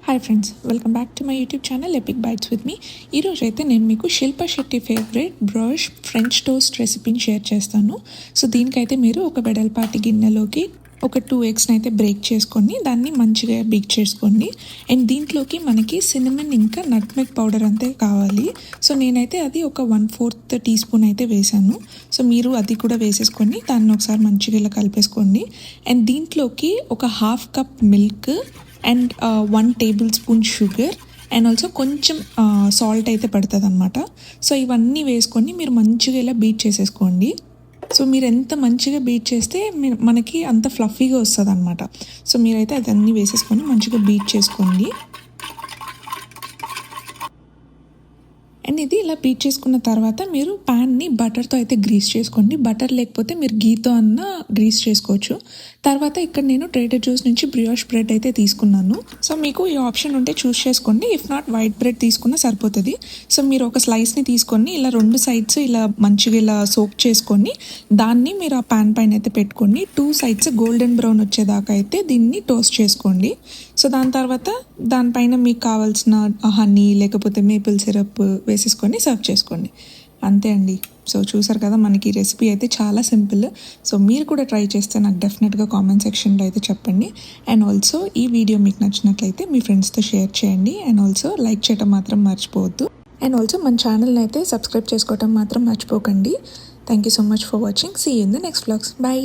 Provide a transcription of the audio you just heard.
Hi friends, welcome back to my YouTube channel epic bites with me. ఈరోజు అయితే నేను మీకు Shilpa Shetty favourite brioche French toast రెసిపీని share చేస్తాను. సో దీనికైతే మీరు ఒక వెడల్పాటి గిన్నెలోకి ఒక 2 ఎగ్స్ని అయితే బ్రేక్ చేసుకొని దాన్ని మంచిగా బీట్ చేసుకోండి. అండ్ దీంట్లోకి మనకి సినమన్ ఇంకా నట్మెగ్ పౌడర్ అంతే కావాలి. సో నేనైతే అది ఒక 1/4 టీ స్పూన్ అయితే వేసాను. సో మీరు అది కూడా వేసేసుకొని దాన్ని ఒకసారి మంచిగా ఇలా కలిపేసుకోండి. అండ్ దీంట్లోకి ఒక 1/2 cup milk and 1 table spoon sugar and also కొంచెం సాల్ట్ అయితే పడుతుంది అనమాట. సో ఇవన్నీ వేసుకొని మీరు మంచిగా ఇలా బీట్ చేసేసుకోండి. సో మీరు ఎంత మంచిగా బీట్ చేస్తే మనకి అంత ఫ్లఫీగా వస్తుంది అనమాట. సో మీరైతే అదన్నీ వేసేసుకొని మంచిగా బీట్ చేసుకోండి. అండ్ ఇది ఇలా బీట్ చేసుకున్న తర్వాత మీరు ప్యాన్ని బటర్తో అయితే గ్రీస్ చేసుకోండి. బటర్ లేకపోతే మీరు గీతో అన్న గ్రీస్ చేసుకోవచ్చు. తర్వాత ఇక్కడ నేను ట్రేడర్ జూస్ నుంచి బ్రియోష్ బ్రెడ్ అయితే తీసుకున్నాను. సో మీకు ఈ ఆప్షన్ ఉంటే చూస్ చేసుకోండి. ఇఫ్ నాట్ వైట్ బ్రెడ్ తీసుకున్నా సరిపోతుంది. సో మీరు ఒక స్లైస్ని తీసుకొని ఇలా 2 సైడ్స్ ఇలా మంచిగా ఇలా సోక్ చేసుకొని దాన్ని మీరు ఆ ప్యాన్ పైన అయితే పెట్టుకోండి. 2 సైడ్స్ గోల్డెన్ బ్రౌన్ వచ్చేదాకా అయితే దీన్ని టోస్ట్ చేసుకోండి. సో దాని తర్వాత దానిపైన మీకు కావాల్సిన హనీ లేకపోతే మేపుల్ సిరప్ వేసేసుకొని సర్వ్ చేసుకోండి. అంతే అండి. సో చూసారు కదా, మనకి రెసిపీ అయితే చాలా సింపుల్. సో మీరు కూడా ట్రై చేస్తే నాకు డెఫినెట్గా కామెంట్ సెక్షన్లో అయితే చెప్పండి. అండ్ ఆల్సో ఈ వీడియో మీకు నచ్చినట్లయితే మీ ఫ్రెండ్స్తో షేర్ చేయండి. అండ్ ఆల్సో లైక్ చేయడం మాత్రం మర్చిపోవద్దు. అండ్ ఆల్సో మన ఛానల్ని అయితే సబ్స్క్రైబ్ చేసుకోవడం మాత్రం మర్చిపోకండి. Thank you so much for watching. See you in the next vlogs. By.